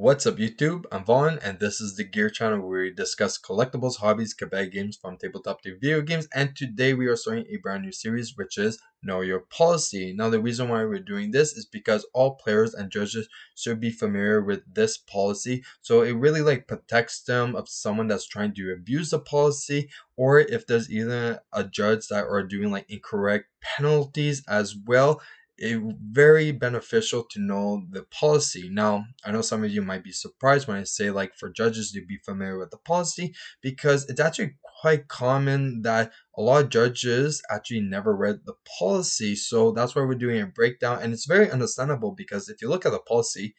What's up YouTube? I'm Vaughn and this is the Gear channel where we discuss collectibles, hobbies, cabaret games from tabletop to video games, and today we are starting a brand new series which is Know Your Policy. Now the reason why we're doing this is because all players and judges should be familiar with this policy, so it really protects them of someone that's trying to abuse the policy, or if there's either a judge that are doing incorrect penalties as well. It's very beneficial to know the policy. Now, I know some of you might be surprised when I say for judges to be familiar with the policy, because it's actually quite common that a lot of judges actually never read the policy. So that's why we're doing a breakdown, and it's very understandable because if you look at the policy,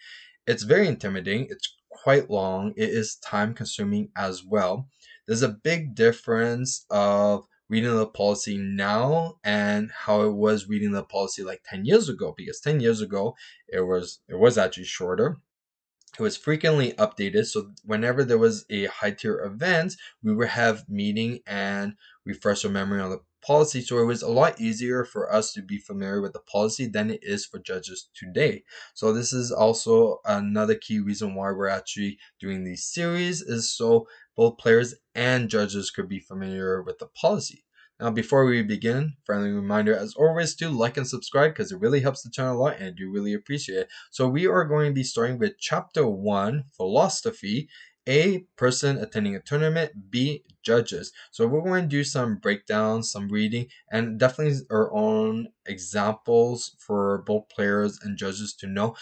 it's very intimidating. It's quite long. It is time consuming as well. There's a big difference of reading the policy now and how it was reading the policy 10 years ago, because 10 years ago it was actually shorter. It was frequently updated, so whenever there was a high tier event, we would have meeting and refresh our memory on the policy. So it was a lot easier for us to be familiar with the policy than it is for judges today. So this is also another key reason why we're actually doing these series, is so both players and judges could be familiar with the policy. Now, before we begin, friendly reminder as always to like and subscribe, because it really helps the channel a lot and I do really appreciate it. So we are going to be starting with Chapter 1, Philosophy. A, person attending a tournament. B, judges. So we're going to do some breakdowns, some reading, and definitely our own examples for both players and judges to know.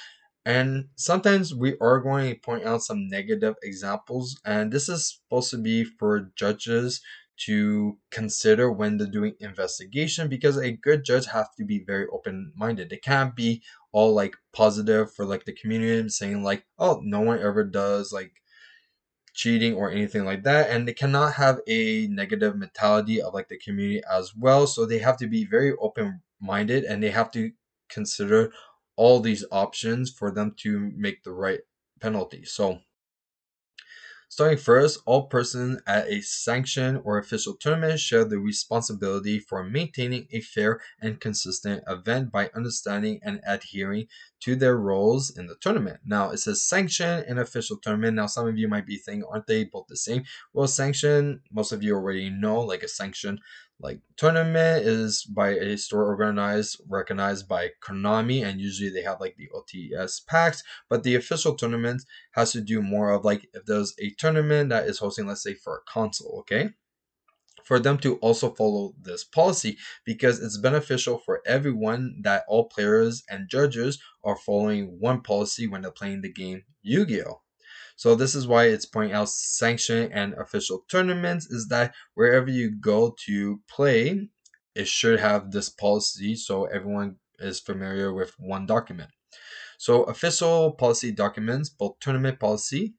And sometimes we are going to point out some negative examples, and this is supposed to be for judges to consider when they're doing investigation, because a good judge has to be very open-minded. They can't be all positive for the community and saying oh, no one ever does cheating or anything like that, and they cannot have a negative mentality of the community as well. So they have to be very open-minded, and they have to consider all these options for them to make the right penalty. So starting first, all persons at a sanctioned or official tournament share the responsibility for maintaining a fair and consistent event by understanding and adhering to their roles in the tournament. Now, it says sanctioned and official tournament. Now, some of you might be thinking, aren't they both the same? Well, sanctioned, most of you already know, a sanctioned tournament is by a store organized, recognized by Konami, and usually they have the OTS packs. But the official tournament has to do more of if there's a tournament that is hosting, let's say for a console, okay, for them to also follow this policy, because it's beneficial for everyone that all players and judges are following one policy when they're playing the game Yu-Gi-Oh! So this is why it's pointing out sanctioned and official tournaments, is that wherever you go to play, it should have this policy so everyone is familiar with one document. So official policy documents, both tournament policy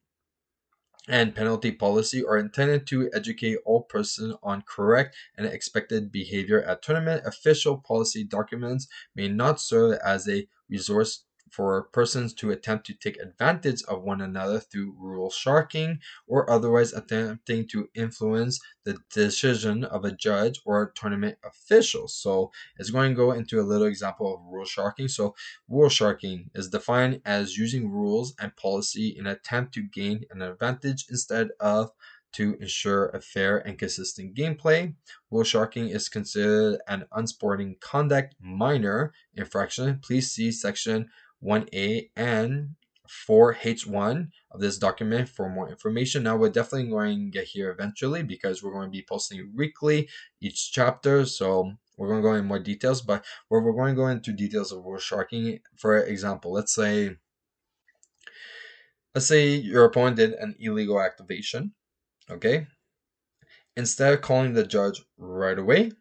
and penalty policy, are intended to educate all persons on correct and expected behavior at tournament. Official policy documents may not serve as a resource for persons to attempt to take advantage of one another through rule sharking or otherwise attempting to influence the decision of a judge or tournament official. So it's going to go into a little example of rule sharking. So rule sharking is defined as using rules and policy in an attempt to gain an advantage instead of to ensure a fair and consistent gameplay. Rule sharking is considered an unsporting conduct minor infraction. Please see section 1A and 4H1 of this document for more information. Now, we're definitely going to get here eventually, because we're going to be posting weekly each chapter. So we're going to go in more details, but where we're going to go into details of rule sharking, for example, let's say your opponent did an illegal activation, okay? Instead of calling the judge right away,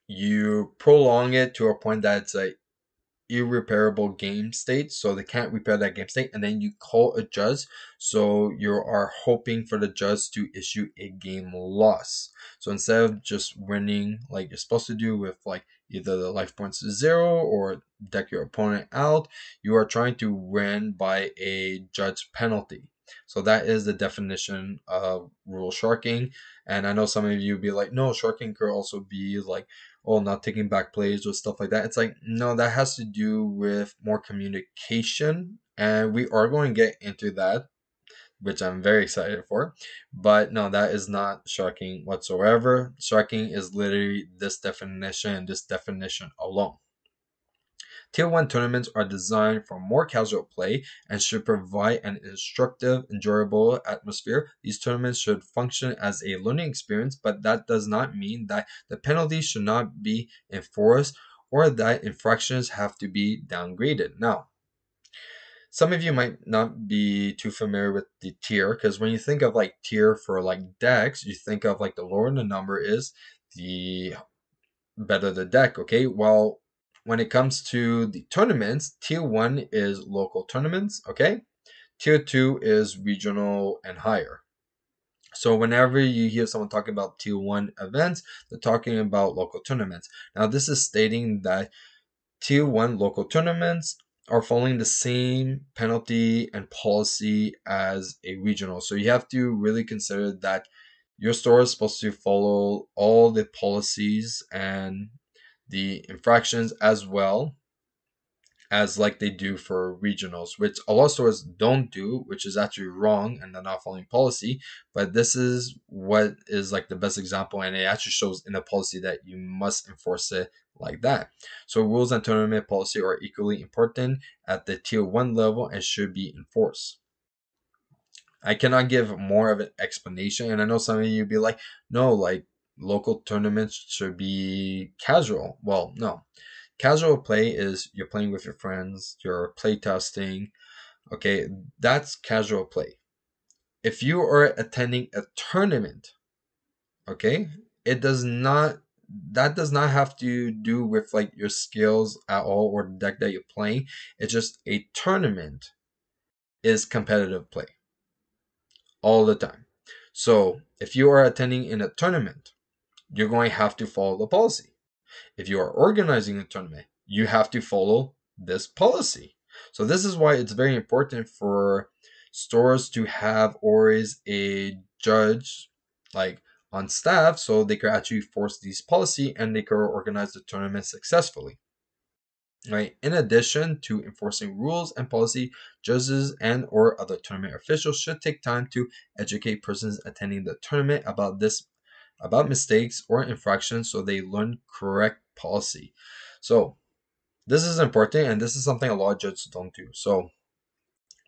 you prolong it to a point that it's a irreparable game state, so they can't repair that game state, and then you call a judge, so you are hoping for the judge to issue a game loss. So instead of just winning like you're supposed to do with either the life points to 0 or deck your opponent out, you are trying to win by a judge penalty. So that is the definition of rule sharking. And I know some of you would be like, no, sharking could also be not taking back plays or stuff like that. It's no, that has to do with more communication And we are going to get into that, which I'm very excited for. But no, that is not shocking whatsoever. Shocking is literally this definition and this definition alone. Tier 1 tournaments are designed for more casual play and should provide an instructive, enjoyable atmosphere. These tournaments should function as a learning experience, but that does not mean that the penalties should not be enforced or that infractions have to be downgraded. Now, some of you might not be too familiar with the tier, because when you think of like tier for like decks, you think of like the lower the number is, the better the deck. Okay, well, when it comes to the tournaments, tier 1 is local tournaments. Okay, tier 2 is regional and higher. So whenever you hear someone talking about tier 1 events, they're talking about local tournaments. Now this is stating that tier 1 local tournaments are following the same penalty and policy as a regional. So you have to really consider that your store is supposed to follow all the policies and the infractions as well as like they do for regionals, which a lot of stores don't do, which is actually wrong and they're not following policy. But this is what is like the best example, and it actually shows in the policy that you must enforce it like that. So rules and tournament policy are equally important at the tier 1 level and should be enforced. I cannot give more of an explanation, and I know some of you be like, no, like local tournaments should be casual. Well, no. Casual play is you're playing with your friends, you're play testing. Okay, that's casual play. If you are attending a tournament, okay, it does not that does not have to do with like your skills at all or the deck that you're playing. It's just a tournament is competitive play all the time. So if you are attending in a tournament, you're going to have to follow the policy. If you are organizing a tournament, you have to follow this policy. So this is why it's very important for stores to have always a judge like on staff, so they could actually force these policy and they could organize the tournament successfully. Right. In addition to enforcing rules and policy, judges and or other tournament officials should take time to educate persons attending the tournament about mistakes or infractions so they learn correct policy. So this is important, and this is something a lot of judges don't do. So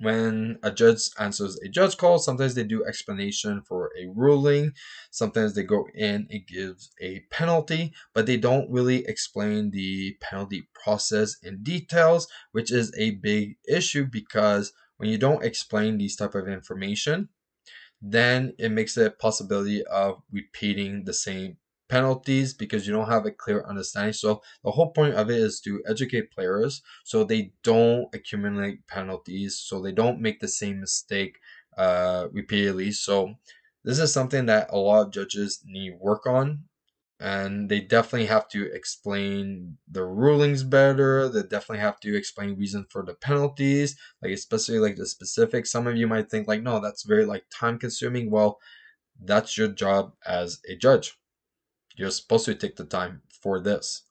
when a judge answers a judge call, sometimes they do explanation for a ruling, sometimes they go in and gives a penalty, but they don't really explain the penalty process in details, which is a big issue because when you don't explain these type of information, then it makes a possibility of repeating the same penalties because you don't have a clear understanding. So the whole point of it is to educate players so they don't accumulate penalties, so they don't make the same mistake repeatedly. So this is something that a lot of judges need work on, and they definitely have to explain the rulings better. They definitely have to explain reasons for the penalties, like especially like the specifics. Some of you might think like, no, that's very like time consuming. Well, that's your job as a judge. You're supposed to take the time for this.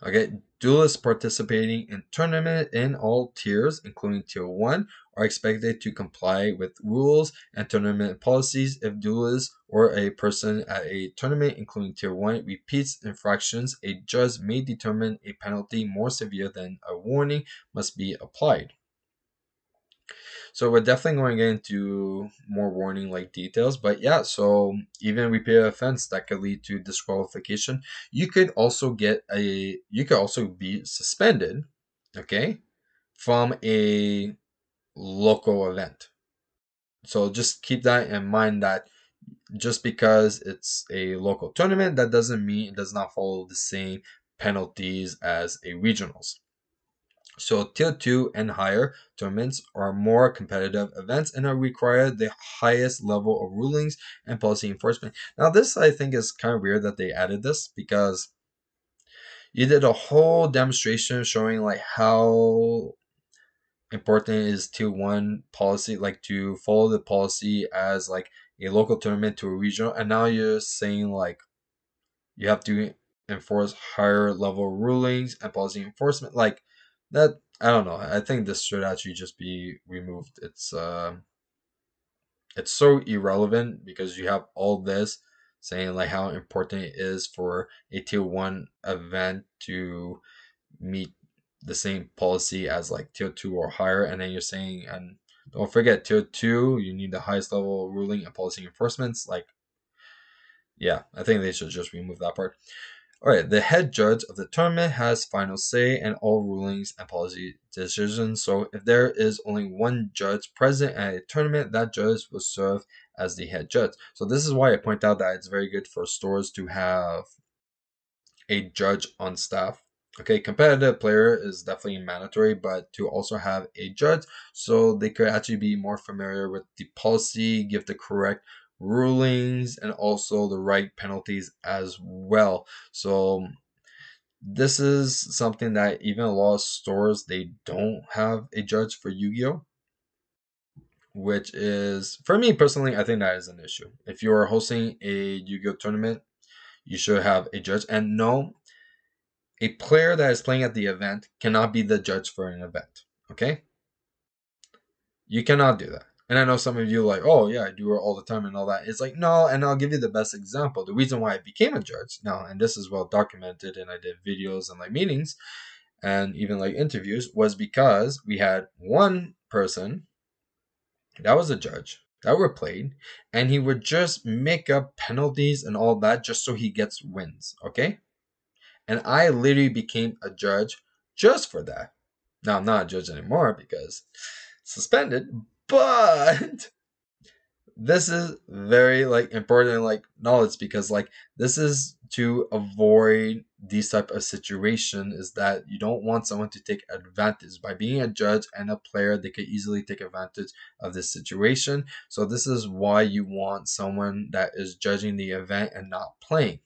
Okay, duelists participating in tournament in all tiers, including tier 1, are expected to comply with rules and tournament policies. If duelists or a person at a tournament, including tier 1, repeats infractions, a judge may determine a penalty more severe than a warning must be applied. So we're definitely going to get into more warning like details, but yeah, so even repeated offense that could lead to disqualification. You could also be suspended, okay, from a local event. So just keep that in mind that just because it's a local tournament, that doesn't mean it does not follow the same penalties as a regionals. So tier 2 and higher tournaments are more competitive events and require the highest level of rulings and policy enforcement. Now this I think is kind of weird that they added this because you did a whole demonstration showing like how important is tier 1 policy, like to follow the policy as like a local tournament to a regional, and now you're saying like you have to enforce higher level rulings and policy enforcement. Like that I don't know. I think this should actually just be removed. It's so irrelevant because you have all this saying like how important it is for a tier one event to meet the same policy as like tier two or higher, and then you're saying, and don't forget tier two, you need the highest level ruling and policy enforcements. Like, yeah, I think they should just remove that part. All right, the head judge of the tournament has final say in all rulings and policy decisions. So if there is only one judge present at a tournament, that judge will serve as the head judge. So this is why I point out that it's very good for stores to have a judge on staff. Okay, competitive player is definitely mandatory, but to also have a judge so they could actually be more familiar with the policy, give the correct rulings, and also the right penalties as well. So this is something that even a lot of stores, they don't have a judge for Yu-Gi-Oh, which is, for me personally, I think that is an issue. If you are hosting a Yu-Gi-Oh tournament, you should have a judge. And no, a player that is playing at the event cannot be the judge for an event. Okay? You cannot do that. And I know some of you are like, oh yeah, I do it all the time and all that. It's like, no, and I'll give you the best example. The reason why I became a judge now, and this is well documented, and I did videos and like meetings and even like interviews, was because we had one person that was a judge that were played, and he would just make up penalties and all that just so he gets wins. Okay? And I literally became a judge just for that. Now I'm not a judge anymore because suspended, but this is very like important like knowledge, because like this is to avoid these type of situation, is that you don't want someone to take advantage by being a judge and a player. They could easily take advantage of this situation. So this is why you want someone that is judging the event and not playing.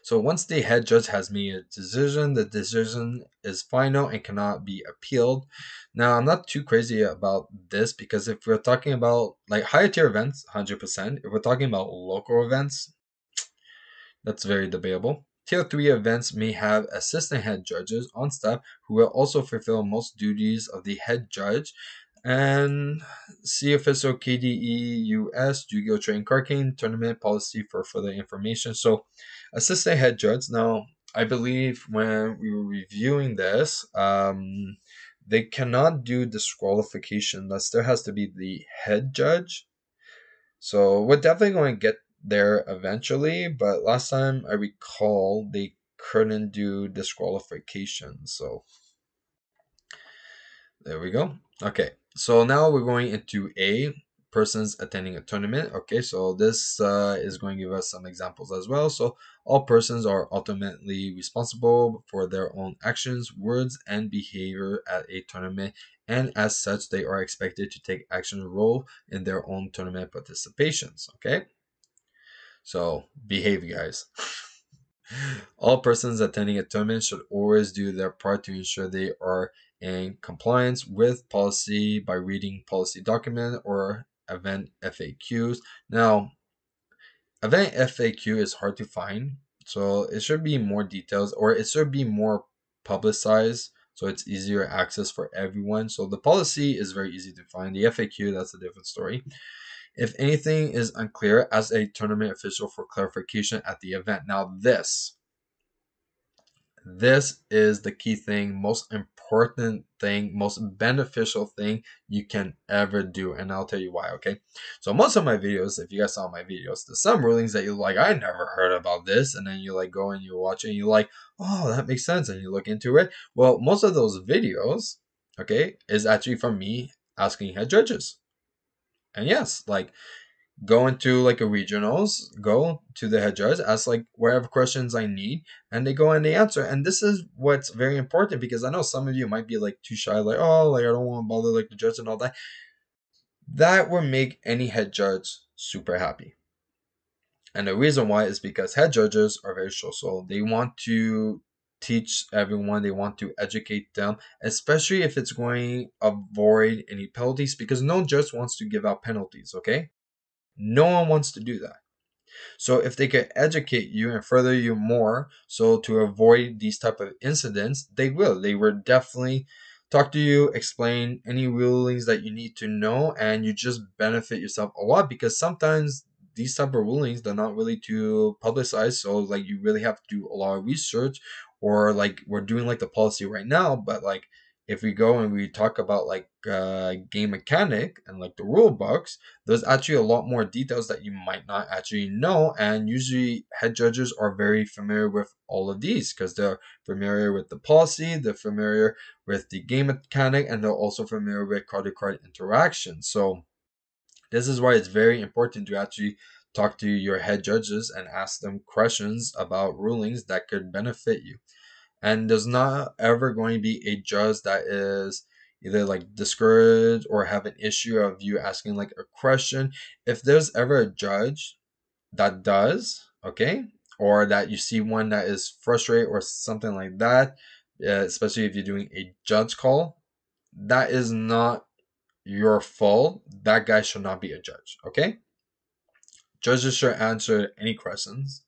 So once the head judge has made a decision, the decision is final and cannot be appealed. Now, I'm not too crazy about this because if we're talking about like higher tier events, 100%. If we're talking about local events, that's very debatable. Tier 3 events may have assistant head judges on staff who will also fulfill most duties of the head judge. And see official KDE US Yu-Gi-Oh! Trading Card Game Tournament policy for further information. So, assistant head judge. Now, I believe when we were reviewing this, they cannot do disqualification unless there has to be the head judge. So we're definitely going to get there eventually, but last time I recall they couldn't do disqualification. So there we go. Okay, so now we're going into A, persons attending a tournament. Okay, so this is going to give us some examples as well. So all persons are ultimately responsible for their own actions, words, and behavior at a tournament, and as such, they are expected to take action role in their own tournament participations. Okay, so behave, guys. All persons attending a tournament should always do their part to ensure they are in compliance with policy by reading policy document or event FAQs. Now, event FAQ is hard to find, so it should be more details, or it should be more publicized so it's easier access for everyone. So the policy is very easy to find. The FAQ, that's a different story. If anything is unclear, ask a tournament official for clarification at the event. Now this is the key thing, most important thing, most beneficial thing you can ever do. And I'll tell you why, okay? So most of my videos, if you guys saw my videos, there's some rulings that you're like, I never heard about this. And then you like go and you watch it and you're like, oh, that makes sense. And you look into it. Well, most of those videos, okay, is actually from me asking head judges. And yes, like go into like a regionals, go to the head judge, ask like whatever questions I need, and they go and they answer. And this is what's very important, because I know some of you might be like too shy, like, oh, like I don't want to bother like the judge and all that. That will make any head judge super happy. And the reason why is because head judges are very social. They want to teach everyone, they want to educate them, especially if it's going to avoid any penalties, because no judge wants to give out penalties, okay? No one wants to do that. So if they could educate you and further you more, so to avoid these type of incidents, they will. They will definitely talk to you, explain any rulings that you need to know, and you just benefit yourself a lot, because sometimes these type of rulings, they're not really too publicized, so like you really have to do a lot of research, or like we're doing like the policy right now, but like if we go and we talk about like game mechanic and like the rule books, there's actually a lot more details that you might not actually know. And usually head judges are very familiar with all of these because they're familiar with the policy, they're familiar with the game mechanic, and they're also familiar with card to card interaction. So this is why it's very important to actually talk to your head judges and ask them questions about rulings that could benefit you. And there's not ever going to be a judge that is either like discouraged or have an issue of you asking like a question. If there's ever a judge that does, okay, or that you see one that is frustrated or something like that, especially if you're doing a judge call, that is not your fault. That guy should not be a judge, okay? Judges should answer any questions.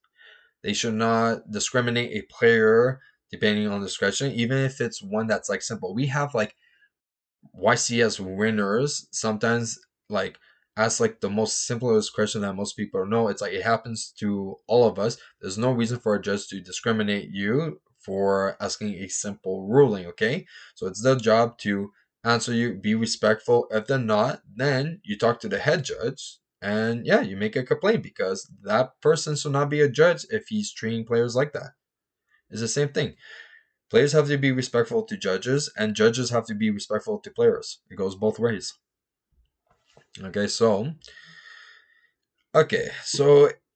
They should not discriminate a player depending on discretion, even if it's one that's like simple. We have like YCS winners sometimes like ask like the most simplest question that most people know. It's like it happens to all of us. There's no reason for a judge to discriminate you for asking a simple ruling, okay? So it's their job to answer you, be respectful. If they're not, then you talk to the head judge and yeah, you make a complaint, because that person should not be a judge if he's treating players like that. It's the same thing. Players have to be respectful to judges, and judges have to be respectful to players. It goes both ways. Okay, so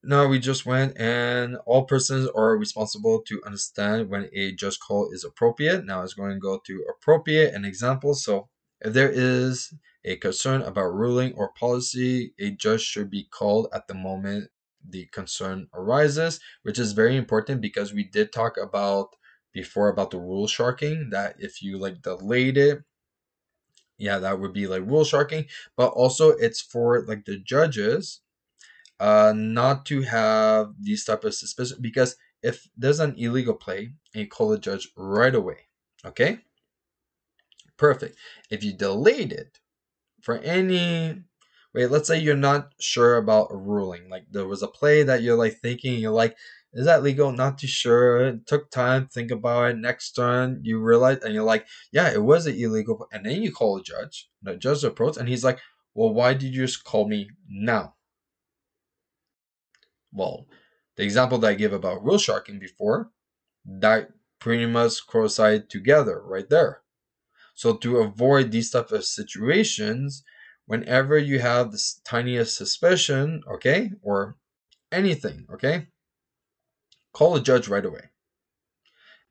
now we just went, and all persons are responsible to understand when a judge call is appropriate. Now it's going to go to appropriate and examples. So if there is a concern about ruling or policy, a judge should be called at the moment the concern arises, which is very important because we did talk about before about the rule sharking, that if you like delayed it, yeah, that would be like rule sharking. But also it's for like the judges not to have these type of suspicion, because if there's an illegal play and you call the judge right away, okay, perfect. If you delayed it for any wait, let's say you're not sure about a ruling, like there was a play that you're like thinking, you're like, is that legal? Not too sure. It took time, think about it. Next turn, you realize, and you're like, yeah, it was an illegal. And then you call a judge. The judge approaches, and he's like, well, why did you just call me now? Well, the example that I gave about rule sharking before, that pretty much coincide together right there. So to avoid these type of situations, whenever you have this tiniest suspicion, okay, or anything, okay, call a judge right away.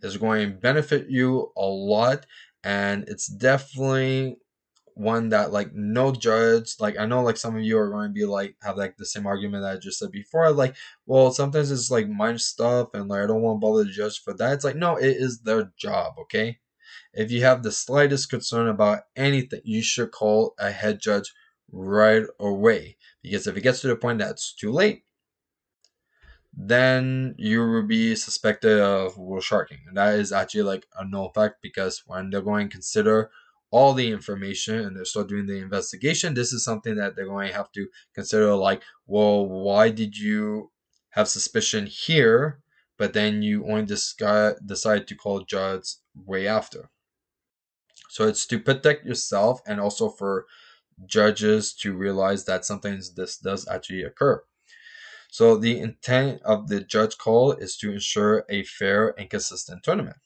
It's going to benefit you a lot, and it's definitely one that like no judge, like I know like some of you are going to be like have like the same argument that I just said before, like, well, sometimes it's like minor stuff and like I don't want to bother the judge for that. It's like, no, it is their job, okay? If you have the slightest concern about anything, you should call a head judge right away, because if it gets to the point that it's too late, then you will be suspected of rule sharking. And that is actually like a no fact, because when they're going to consider all the information and they're still doing the investigation, this is something that they're going to have to consider, like, well, why did you have suspicion here, but then you only decide to call judge way after? So it's to protect yourself and also for judges to realize that sometimes this does actually occur. So the intent of the judge call is to ensure a fair and consistent tournament.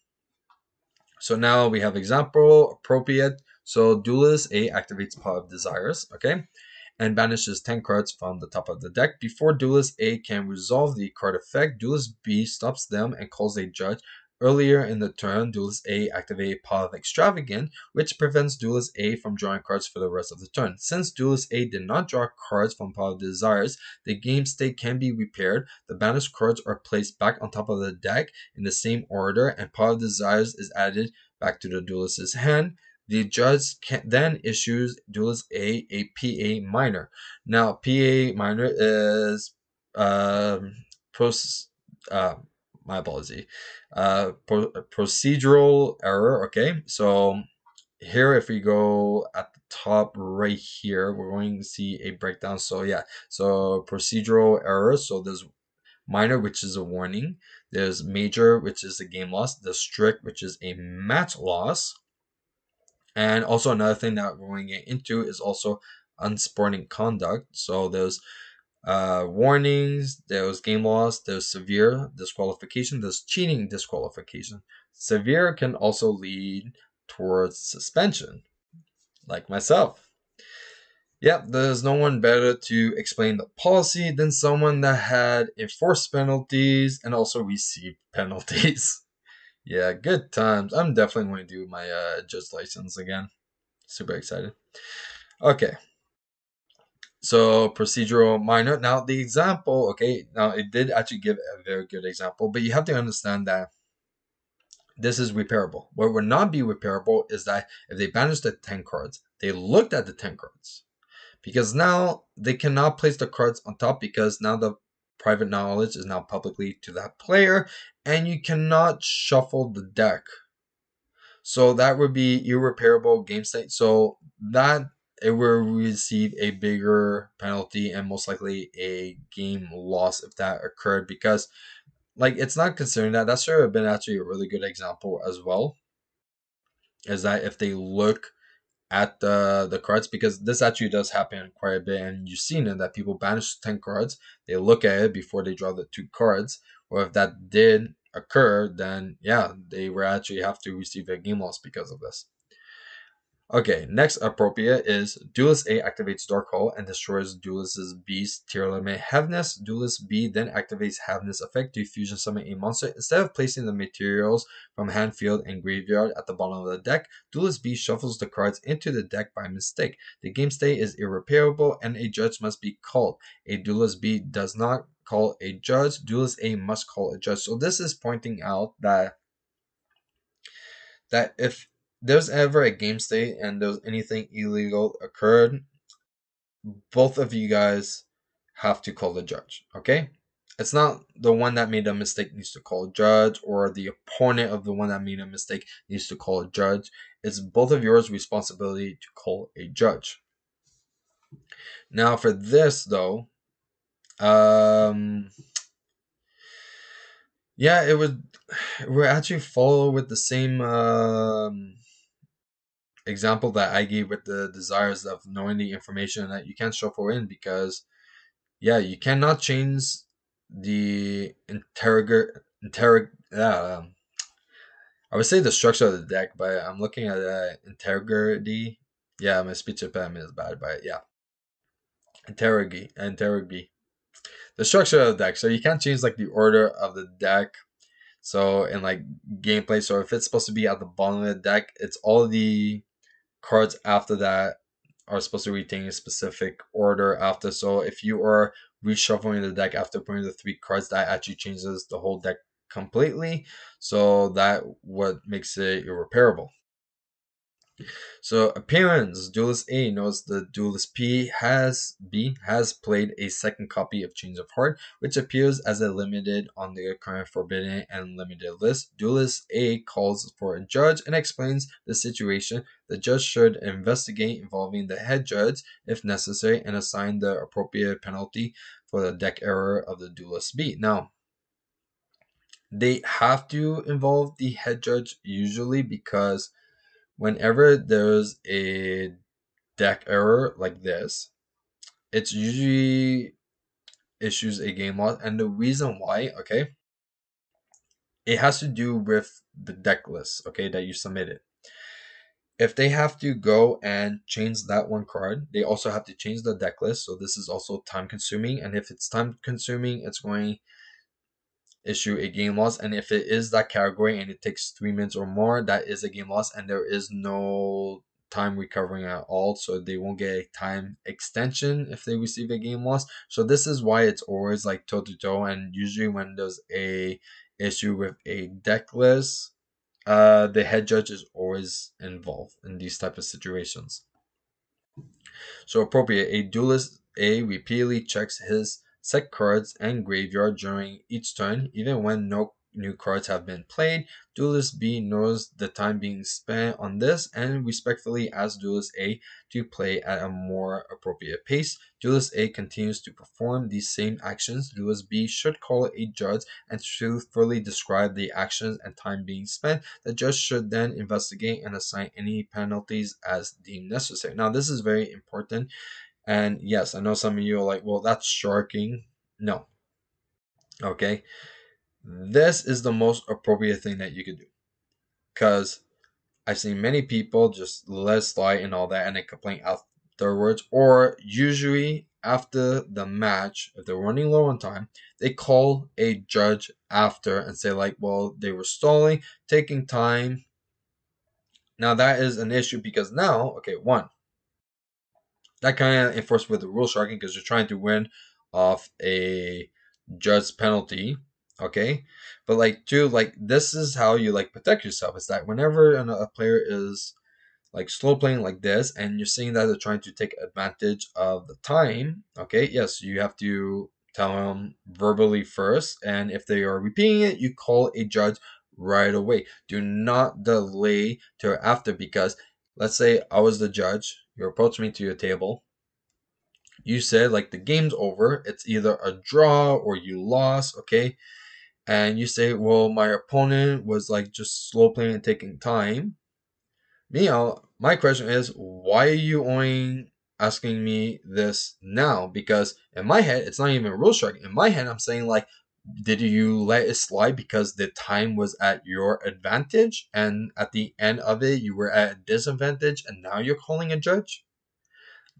So now we have example appropriate. So duelist A activates Pot of Desires, okay, and banishes 10 cards from the top of the deck. Before Duelist A can resolve the card effect, Duelist B stops them and calls a judge. Earlier in the turn, Duelist A activated Pot of Extravagant, which prevents Duelist A from drawing cards for the rest of the turn. Since Duelist A did not draw cards from Pot of Desires, the game state can be repaired. The banished cards are placed back on top of the deck in the same order, and Pot of Desires is added back to the Duelist's hand. The judge then issues Duelist A PA minor. Now, PA minor is um, pros, uh, my apology, procedural error. Okay, so here, if we go at the top right here, we're going to see a breakdown. So yeah, so procedural errors. So there's minor, which is a warning. There's major, which is a game loss. There's strict, which is a match loss. And also another thing that we're going to get into is also unsporting conduct. So there's warnings, there's game loss, there's severe disqualification, there's cheating disqualification. Severe can also lead towards suspension, like myself. Yep, there's no one better to explain the policy than someone that had enforced penalties and also received penalties. Yeah, good times. I'm definitely going to do my judge license again. Super excited. Okay, so procedural minor. Now the example, okay, now it did actually give a very good example, but you have to understand that this is repairable. What would not be repairable is that if they banished the 10 cards, they looked at the 10 cards. Because now they cannot place the cards on top because now the private knowledge is now publicly to that player and you cannot shuffle the deck. So that would be irreparable game state. So that it will receive a bigger penalty and most likely a game loss if that occurred because like it's not considering that. That should have been actually a really good example as well. Is that if they look at the cards, because this actually does happen quite a bit and you've seen it that people banish 10 cards, they look at it before they draw the 2 cards, or if that did occur, then yeah, they will actually have to receive a game loss because of this. Okay, next appropriate is Duelist A activates Dark Hole and destroys Duelist's B's tier limit Heaviness. Duelist B then activates Heaviness effect to fusion summon a monster. Instead of placing the materials from hand, field, and graveyard at the bottom of the deck, Duelist B shuffles the cards into the deck by mistake. The game state is irreparable and a judge must be called. A Duelist B does not call a judge. Duelist A must call a judge. So this is pointing out that if there's ever a game state and there's anything illegal occurred, both of you guys have to call the judge, okay? It's not the one that made a mistake needs to call a judge or the opponent of the one that made a mistake needs to call a judge. It's both of yours responsibility to call a judge. Now for this though, yeah, it would actually follow with the same example that I gave with the desires of knowing the information that you can't shuffle in because yeah, you cannot change the I would say the structure of the deck, but I'm looking at integrity. Yeah, my speech impediment is bad, but yeah, integrity. The structure of the deck. So you can't change like the order of the deck. So in like gameplay, so if it's supposed to be at the bottom of the deck, it's all the cards after that are supposed to retain a specific order after. So if you are reshuffling the deck after putting the 3 cards, that actually changes the whole deck completely. So that what makes it irreparable. So appearance, Duelist A knows the Duelist B has played a second copy of Change of Heart, which appears as a limited on the current forbidden and limited list. Duelist A calls for a judge and explains the situation. The judge should investigate involving the head judge if necessary and assign the appropriate penalty for the deck error of the Duelist B. Now, they have to involve the head judge usually because whenever there's a deck error like this, it's usually issues a game loss. And the reason why, okay, it has to do with the deck list, okay, that you submitted. If they have to go and change that one card, they also have to change the deck list. So this is also time consuming. And if it's time consuming, it's going issue a game loss, and if it is that category and it takes 3 minutes or more, that is a game loss and there is no time recovering at all, so they won't get a time extension if they receive a game loss. So this is why it's always like toe to toe, and usually when there's a issue with a deck list, the head judge is always involved in these type of situations. So appropriate, a duelist A repeatedly checks his set cards and graveyard during each turn, even when no new cards have been played. Duelist B knows the time being spent on this and respectfully asks Duelist A to play at a more appropriate pace. Duelist A continues to perform these same actions. Duelist B should call a judge and truthfully describe the actions and time being spent. The judge should then investigate and assign any penalties as deemed necessary. Now, this is very important. And yes, I know some of you are like, well, that's sharking. No. Okay. This is the most appropriate thing that you could do. Because I've seen many people just let it slide and all that and then complain afterwards. Or usually after the match, if they're running low on time, they call a judge after and say, like, well, they were stalling, taking time. Now that is an issue because now, okay, one, that kind of enforced with the rule sharking because you're trying to win off a judge penalty. Okay, but like two, like this is how you like protect yourself. Is that whenever a player is like slow playing like this and you're seeing that they're trying to take advantage of the time, okay, yes, you have to tell them verbally first, and if they are repeating it, you call a judge right away. Do not delay till after, because let's say I was the judge, you approach me to your table, you said like the game's over, it's either a draw or you lost, okay, and you say, well, my opponent was like just slow playing and taking time. My question is, why are you only asking me this now? Because in my head, it's not even rule striking. In my head, I'm saying like, did you let it slide because the time was at your advantage, and at the end of it, you were at a disadvantage, and now you're calling a judge?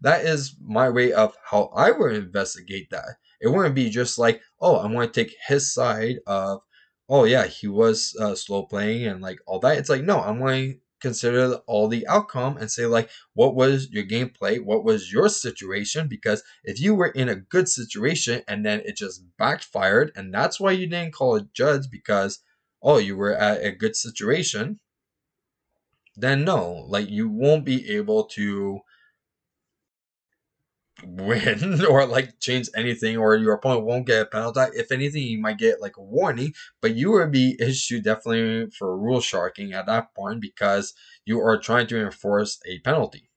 That is my way of how I would investigate that. It wouldn't be just like, oh, I want to take his side of, oh yeah, he was slow playing and like all that. It's like, no, I'm going to consider all the outcome and say like, what was your gameplay? What was your situation? Because if you were in a good situation and then it just backfired, and that's why you didn't call a judge because, oh, you were at a good situation, then no, like you won't be able to win or like change anything, or your opponent won't get a penalty. If anything, you might get like a warning, but you would be issued definitely for rule sharking at that point because you are trying to enforce a penalty.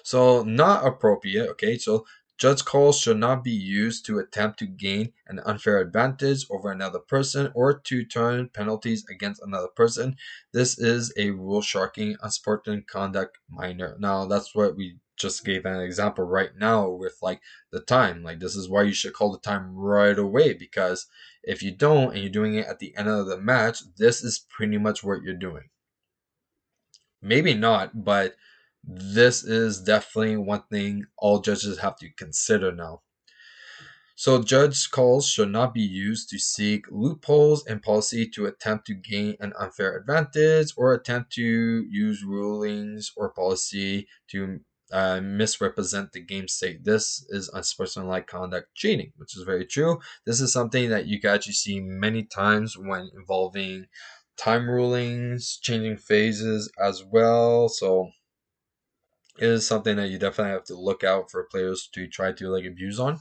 So not appropriate. Okay, so judge calls should not be used to attempt to gain an unfair advantage over another person or to turn penalties against another person. This is a rule sharking, unsporting conduct minor. Now that's what we just gave an example right now with like the time. Like this is why you should call the time right away, because if you don't and you're doing it at the end of the match, this is pretty much what you're doing. Maybe not, but this is definitely one thing all judges have to consider now. So, judge calls should not be used to seek loopholes in policy to attempt to gain an unfair advantage or attempt to use rulings or policy to misrepresent the game state. This is unsportsmanlike conduct cheating, which is very true. This is something that you can actually see many times when involving time rulings, changing phases as well. So, it is something that you definitely have to look out for players to try to like abuse on.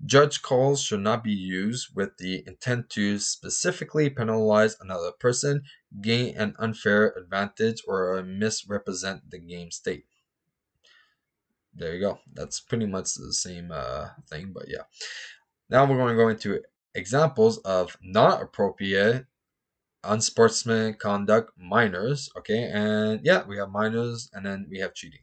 Judge calls should not be used with the intent to specifically penalize another person, gain an unfair advantage, or misrepresent the game state. There you go. That's pretty much the same thing, but yeah. Now we're going to go into examples of not appropriate unsportsman conduct minors. Okay, and yeah, we have minors and then we have cheating.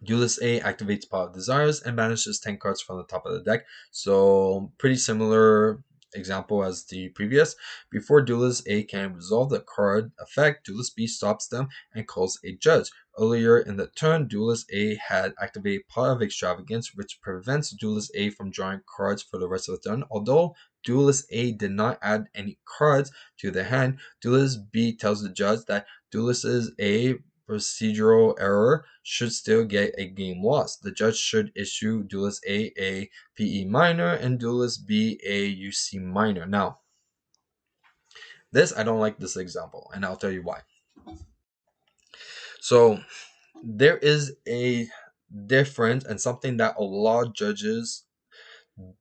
Duelist A activates Pot of Desires and banishes 10 cards from the top of the deck. So, pretty similar example as the previous. Before Duelist A can resolve the card effect, Duelist B stops them and calls a judge. Earlier in the turn, Duelist A had activated Pot of Extravagance, which prevents Duelist A from drawing cards for the rest of the turn. Although Duelist A did not add any cards to the hand, Duelist B tells the judge that Duelist A procedural error should still get a game lost. The judge should issue Duelist A PE minor and Duelist B a UC minor. Now, this I don't like this example, and I'll tell you why. So there is a difference, and something that a lot of judges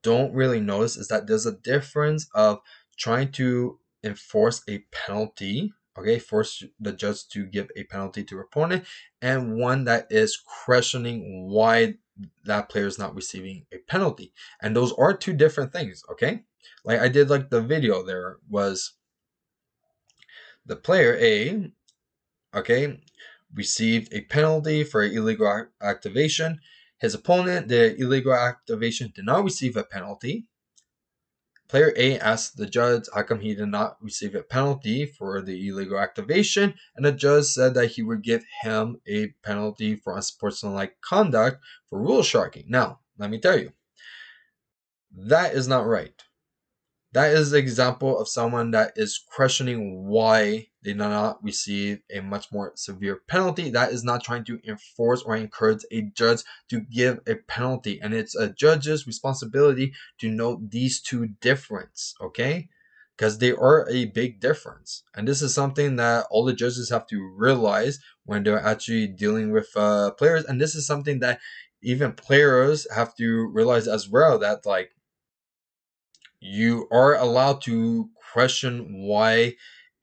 don't really notice, is that there's a difference of trying to enforce a penalty, okay, force the judge to give a penalty to your opponent, and one that is questioning why that player is not receiving a penalty. And those are two different things, okay? Like I did, like the video there was the player A, okay, received a penalty for illegal activation. His opponent, the illegal activation, did not receive a penalty. Player A asked the judge how come he did not receive a penalty for the illegal activation, and the judge said that he would give him a penalty for unsportsmanlike conduct for rule sharking. Now, let me tell you, that is not right. That is the example of someone that is questioning why they did not receive a much more severe penalty. That is not trying to enforce or encourage a judge to give a penalty. And it's a judge's responsibility to know these two differences, okay? Because they are a big difference. And this is something that all the judges have to realize when they're actually dealing with players. And this is something that even players have to realize as well, that like, you are allowed to question why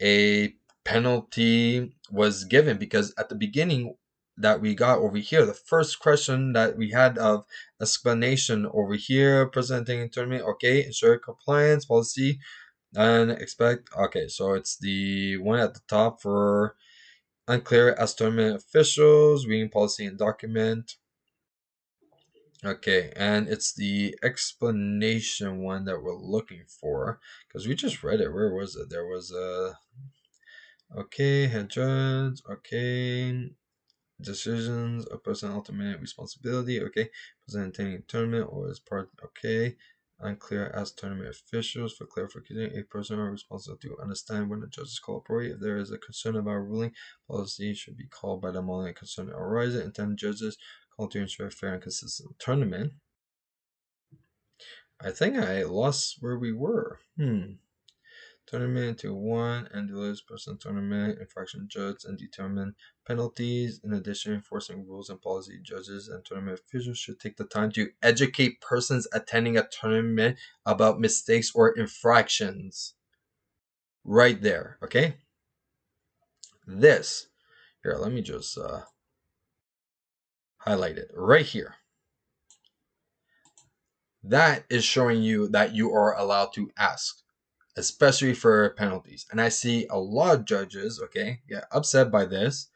a penalty was given, because at the beginning that we got over here, the first question that we had of explanation over here, presenting tournament, okay, ensure compliance policy and expect, okay, so it's the one at the top for unclear as tournament officials, reading policy and document. Okay, and it's the explanation one that we're looking for, because we just read it. Where was it? There was a okay, head judge, okay, decisions, a person ultimate responsibility, okay, presenting tournament or as part, okay, unclear as tournament officials. For clarification, a person are responsible to understand when the judges call appropriate. If there is a concern about ruling, policy should be called by the moment concern arises. Intended judges call to ensure a fair and consistent tournament. I think I lost where we were. Tournament to one and duelist person tournament, infraction judge and determine penalties. In addition, enforcing rules and policy, judges and tournament officials should take the time to educate persons attending a tournament about mistakes or infractions. Right there, okay? This, here, let me just highlight it right here. That is showing you that you are allowed to ask, especially for penalties. And I see a lot of judges, okay, get upset by this,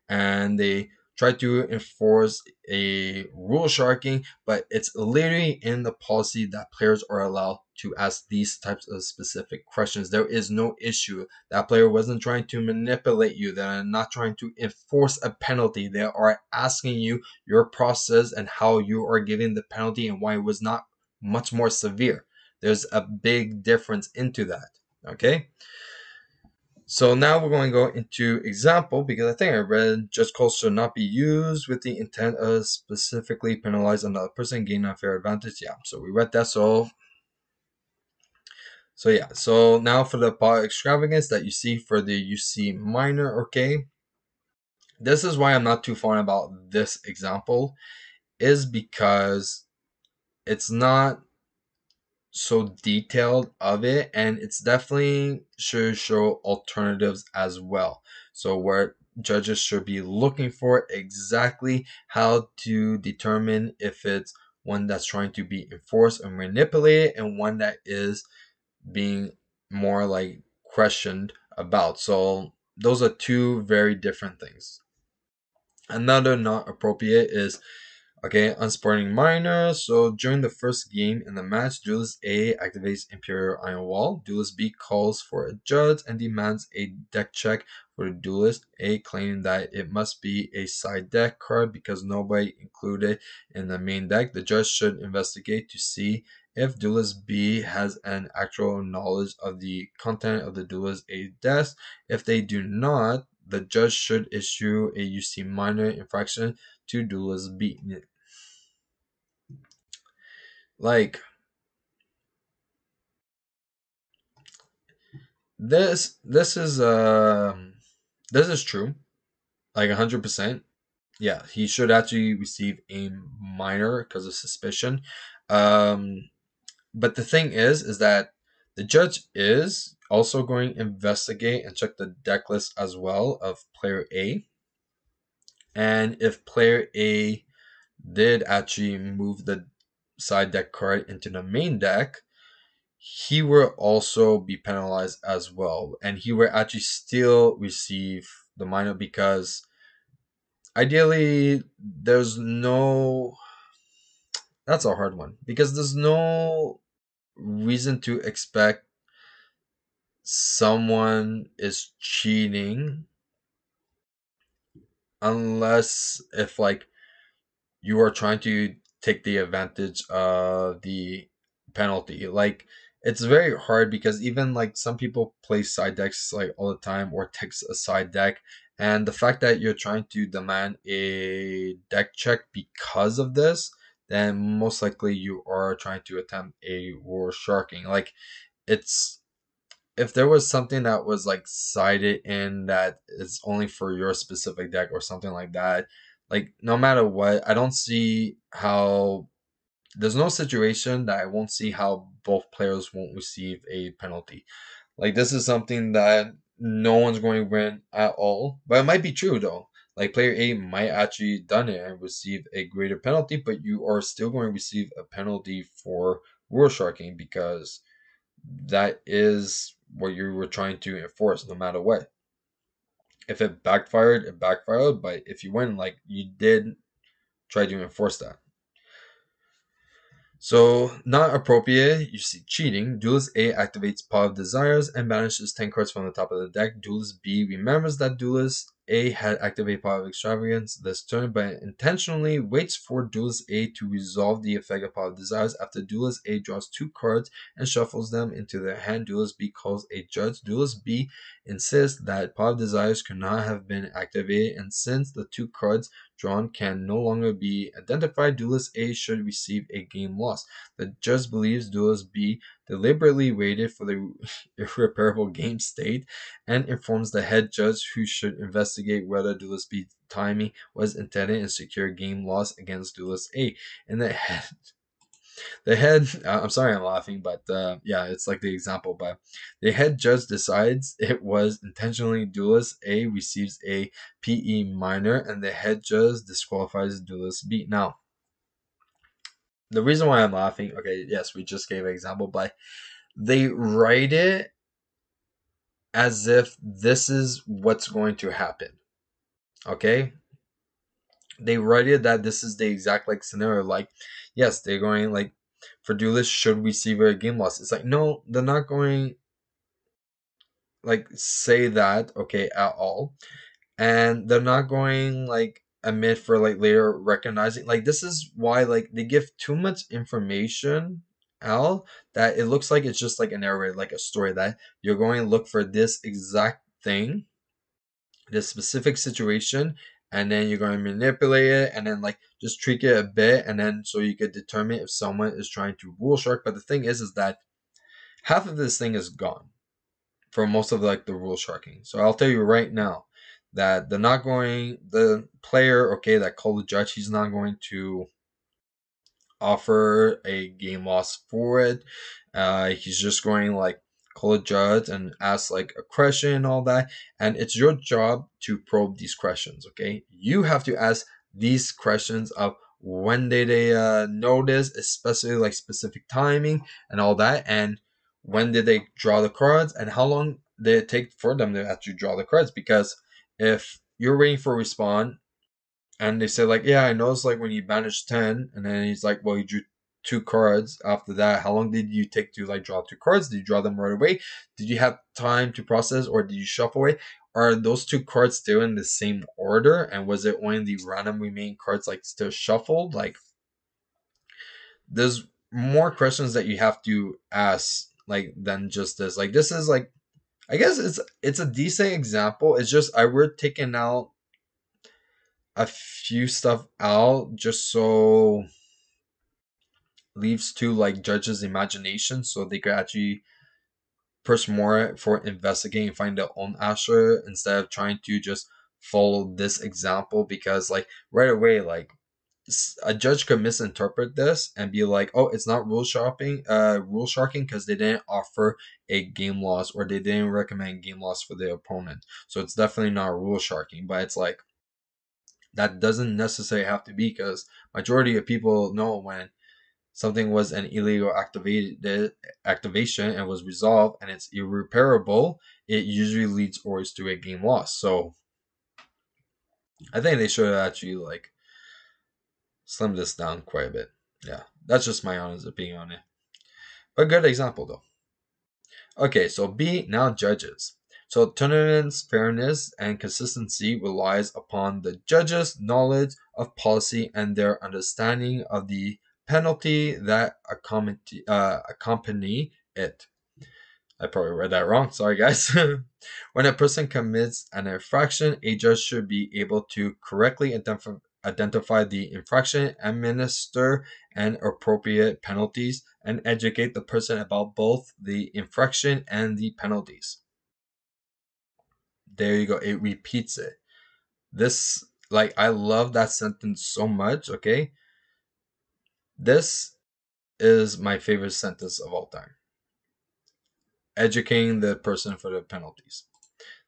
and they try to enforce a rule sharking, but it's literally in the policy that players are allowed to ask these types of specific questions. There is no issue. That player wasn't trying to manipulate you. They're not trying to enforce a penalty. They are asking you your process and how you are giving the penalty and why it was not much more severe. There's a big difference into that, okay? So now we're going to go into example, because I think I read judge calls should not be used with the intent of specifically penalize another person, gain unfair advantage. Yeah, so we read that. So yeah, so now for the power extravagance that you see for the UC minor, okay? This is why I'm not too fond about this example, is because it's not so detailed of it, and it's definitely should show alternatives as well. So where judges should be looking for exactly how to determine if it's one that's trying to be enforced and manipulated, and one that is being more like questioned about. So those are two very different things. Another not appropriate is, okay, unsporting minor. So during the first game in the match, Duelist A activates Imperial Iron Wall. Duelist B calls for a judge and demands a deck check for the Duelist A, claiming that it must be a side deck card because nobody included in the main deck. The judge should investigate to see if Duelist B has an actual knowledge of the content of the Duelist A deck. If they do not, the judge should issue a UC minor infraction to Duelist B. Like, this is true, like 100%. yeah, he should actually receive a minor because of suspicion. Um, but the thing is that the judge is also going to investigate and check the deck list as well of player A. And if player A did actually move the side deck card into the main deck, he will also be penalized as well. And he will actually still receive the minor because ideally there's no, that's a hard one because there's no reason to expect someone is cheating unless if like you are trying to take the advantage of the penalty. Like it's very hard because even like some people play side decks like all the time or takes a side deck, and the fact that you're trying to demand a deck check because of this, then most likely you are trying to attempt a war sharking. Like it's, if there was something that was like cited in that is only for your specific deck or something like that, like no matter what, I don't see how, there's no situation that I won't see how both players won't receive a penalty. Like this is something that no one's going to win at all. But it might be true though. Like player A might actually done it and receive a greater penalty, but you are still going to receive a penalty for rule sharking because that is what you were trying to enforce no matter what. If it backfired, it backfired, but if you win, like you did try to enforce that. So, not appropriate, you see cheating. Duelist A activates Paw of Desires and banishes 10 cards from the top of the deck. Duelist B remembers that Duelist A had activated Paw of Extravagance this turn, but intentionally waits for Duelist A to resolve the effect of Paw of Desires. After Duelist A draws 2 cards and shuffles them into their hand, Duelist B calls a judge. Duelist B insists that Paw of Desires could not have been activated, and since the 2 cards drawn can no longer be identified, Duelist A should receive a game loss. The judge believes Duelist B deliberately waited for the irreparable game state and informs the head judge, who should investigate whether Duelist B's timing was intended and secure game loss against Duelist A. And the head, I'm sorry I'm laughing, but yeah, it's like the example, but the head judge decides it was intentionally. Duelist A receives a PE minor and the head judge disqualifies Duelist B. Now, the reason why I'm laughing, okay, yes, we just gave an example, but they write it as if this is what's going to happen, okay? They write it that this is the exact like scenario, like yes, they're going like for Duelist should receive a game loss. It's like no, they're not going like say that, okay, at all, and they're not going like admit for like later recognizing. Like this is why like they give too much information out that it looks like it's just like a narrative, like a story that you're going to look for this exact thing, this specific situation, and then you're going to manipulate it and then like just tweak it a bit, and then so you could determine if someone is trying to rule shark. But the thing is that half of this thing is gone for most of like the rule sharking. So I'll tell you right now that they're not going, the player, okay, that called the judge, he's not going to offer a game loss for it. He's just going like call a judge and ask like a question and all that, and it's your job to probe these questions. Okay, you have to ask these questions of when did they notice, especially like specific timing and all that, and when did they draw the cards, and how long did it take for them to actually draw the cards. Because if you're waiting for a response and they said like, yeah, I noticed like when you banished 10, and then he's like, well, you drew 2 cards after that. How long did you take to like draw 2 cards? Did you draw them right away? Did you have time to process, or did you shuffle it? Are those 2 cards still in the same order? And was it only the random remaining cards like still shuffled? Like there's more questions that you have to ask like than just this. Like this is like, I guess it's a decent example. It's just I were taking out a few stuff out just so leaves to like judges' imagination, so they could actually push more for investigating and find their own answer instead of trying to just follow this example because like right away, like a judge could misinterpret this and be like, oh, it's not rule sharking because they didn't offer a game loss or they didn't recommend game loss for the opponent. So it's definitely not rule sharking, but it's like that doesn't necessarily have to be because majority of people know when something was an illegal activation and was resolved and it's irreparable, it usually leads always to a game loss. So I think they should actually like slim this down quite a bit. Yeah, that's just my honest opinion on it. But good example though. Okay, so B, now judges. So tournament's fairness and consistency relies upon the judges' knowledge of policy and their understanding of the penalty that accompany it. I probably read that wrong. Sorry, guys. When a person commits an infraction, a judge should be able to correctly identify the infraction, administer an appropriate penalties, and educate the person about both the infraction and the penalties. There you go. It repeats it. This, like, I love that sentence so much, okay? This is my favorite sentence of all time. Educating the person for the penalties.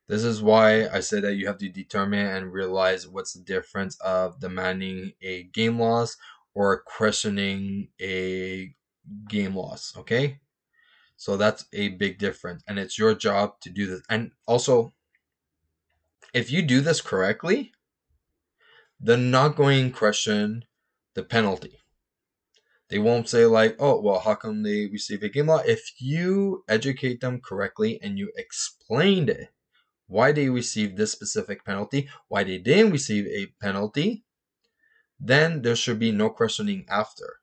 This is why I say that you have to determine and realize what's the difference of demanding a game loss or questioning a game loss, okay? So that's a big difference, and it's your job to do this. And also, if you do this correctly, they're not going to question the penalty. They won't say like, oh, well, how come they receive a game loss? If you educate them correctly and you explained it, why they received this specific penalty, why they didn't receive a penalty, then there should be no questioning after.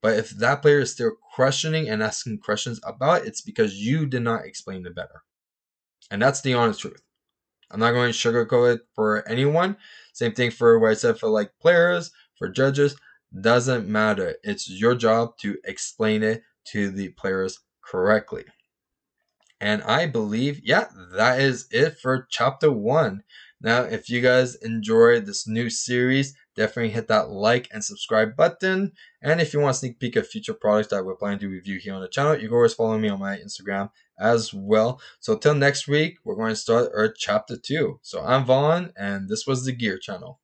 But if that player is still questioning and asking questions about it, it's because you did not explain it better. And that's the honest truth. I'm not going to sugarcoat it for anyone. Same thing for what I said for like players, for judges. Doesn't matter. It's your job to explain it to the players correctly. And I believe, yeah, that is it for chapter 1. Now, if you guys enjoyed this new series, definitely hit that like and subscribe button. And if you want a sneak peek of future products that we're planning to review here on the channel, you can always follow me on my Instagram as well. So till next week, we're going to start our chapter 2. So I'm Vaughn, and this was the Gear Channel.